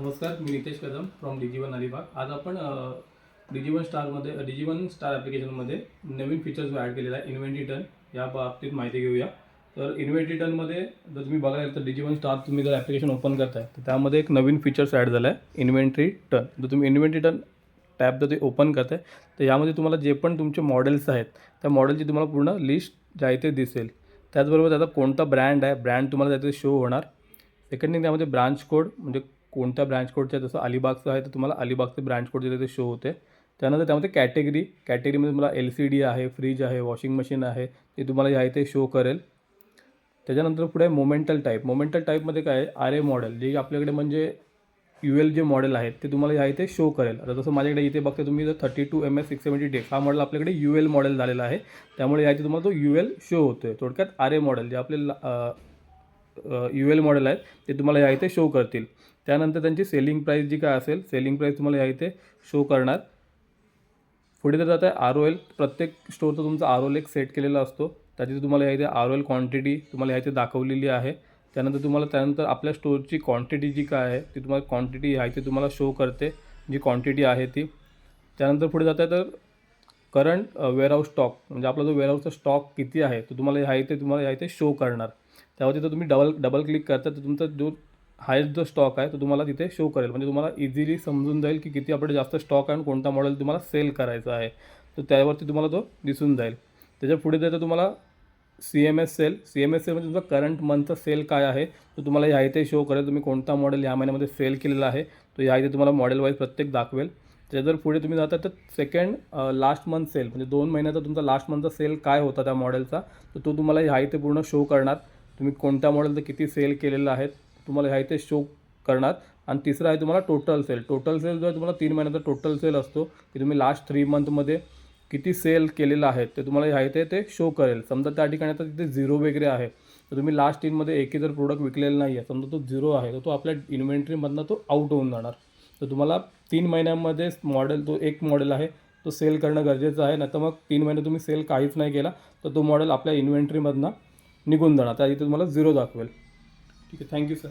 नमस्कार, मी नितेश कदम फ्रॉम डिजीवन अलिबाग. आज आपण डिजीवन स्टार ॲप्लिकेशनमध्ये नवीन फीचर्स ॲड केलेला आहे इन्व्हेंटरी टर्न या बाबतीत माहिती घेऊया. तर इन्व्हेंटरी टर्नमध्ये जर तुम्ही बघायला तर डिजीवन स्टार तुम्ही जर ॲप्लिकेशन ओपन करताय तर त्यामध्ये एक नवीन फीचर्स ॲड झालं आहे इन्व्हेंटरी टर्न. जर तुम्ही इन्व्हेंटरी टर्न टॅब जर ते ओपन करताय तर यामध्ये तुम्हाला जे पण तुमचे मॉडेल्स आहेत त्या मॉडेलची तुम्हाला पूर्ण लिस्ट जे आहे ते दिसेल. त्याचबरोबर त्याचा कोणता ब्रँड आहे ब्रँड तुम्हाला त्याचे शो होणार. सेकंड थिंग त्यामध्ये ब्रांच कोड म्हणजे कोणत्या ब्रँच कोडच्या जसं अलिबागचं आहे तर तुम्हाला अलिबागचे ब्रँच कोड तिथे शो होते. त्यानंतर त्यामध्ये कॅटेगरीमध्ये तुम्हाला LCD आहे, फ्रीज आहे, वॉशिंग मशीन आहे ते तुम्हाला आहे ते शो करेल. त्याच्यानंतर पुढे मोमेंटल टाईपमध्ये काय आहे RA मॉडेल जे आपल्याकडे म्हणजे UL जे मॉडेल आहेत ते तुम्हाला आहे ते शो करेल. आता जसं माझ्याकडे इथे बघते तुम्ही जर 32 MS 670 हा मॉडेल आपल्याकडे UL मॉडेल झालेला आहे. त्यामुळे याची तुम्हाला तो UL शो होतो आहे. थोडक्यात RA मॉडेल जे आपले UL मॉडेल आहेत ते तुम्हाला या इथे शो करतील. त्यानंतर त्यांची सेलिंग प्राईस जी काय असेल सेलिंग प्राईस तुम्हाला या इथे शो करणार. पुढे तर जात आहे ROL. प्रत्येक स्टोरचा तुमचा ROL एक सेट केलेला असतो. त्याची तुम्हाला या इथे ROL क्वांटिटी तुम्हाला या इथे दाखवलेली आहे. त्यानंतर आपल्या स्टोरची क्वांटिटी जी काय आहे ती तुम्हाला क्वांटिटी आहे ती तुम्हाला शो करते जी क्वांटिटी आहे ती. त्यानंतर पुढे जात आहे तर करंट वेअरहाऊस स्टॉक म्हणजे आपला जो वेअरहाऊसचा स्टॉक किती आहे तो तुम्हाला या इथे शो करणार. त्यावरती जर तुम्ही डबल क्लिक करता तर तुमचा जो हायेस्ट जो स्टॉक आहे तो तुम्हाला तिथे शो करेल. म्हणजे तुम्हाला इझिली समजून जाईल की किती आपल्याकडे जास्त स्टॉक आहे आणि कोणता मॉडेल तुम्हाला सेल करायचा आहे. तर त्यावरती तुम्हाला तो दिसून जाईल. त्याच्या पुढे जायचं तुम्हाला CMS सेल म्हणजे तुमचा करंट मंथचा सेल काय आहे तो तुम्हाला या इथे शो करेल. तुम्ही कोणता मॉडेल या महिन्यामध्ये सेल केलेला आहे तो या इथे तुम्हाला मॉडेल वाईज प्रत्येक दाखवेल. त्याच्या जर पुढे तुम्ही जाता तर सेकंड लास्ट मंथ सेल म्हणजे 2 महिन्याचा तुमचा लास्ट मंथचा सेल काय होता त्या मॉडेलचा तर तो तुम्हाला या इथे पूर्ण शो करणार. तुम्ही कोणत्या मॉडेलचं किती सेल केलेलं आहे तुम्हाला ह्या इथे शो करणार. आणि तिसरं आहे तुम्हाला टोटल सेल जो आहे तुम्हाला 3 महिन्याचा टोटल सेल असतो की तुम्ही लास्ट 3 मंथमध्ये किती सेल केलेलं आहे ते तुम्हाला ह्या इथे ते शो करेल. समजा त्या ठिकाणी आता तिथे 0 वगैरे आहे तर तुम्ही लास्ट 3 मध्ये एकही जर प्रोडक्ट विकलेलं नाही आहे समजा तो 0 आहे तर तो आपल्या इन्व्हेंटरीमधनं तो आउट होऊन जाणार. तर तुम्हाला 3 महिन्यामध्ये तो एक मॉडेल आहे तो सेल करणं गरजेचं आहे. नाही तर मग 3 महिने तुम्ही सेल काहीच नाही केला तर तो मॉडेल आपल्या इन्व्हेंटरीमधनं निघून जाणार. त्या इथे तुम्हाला 0 दाखवेल. ठीक आहे, थँक्यू सर.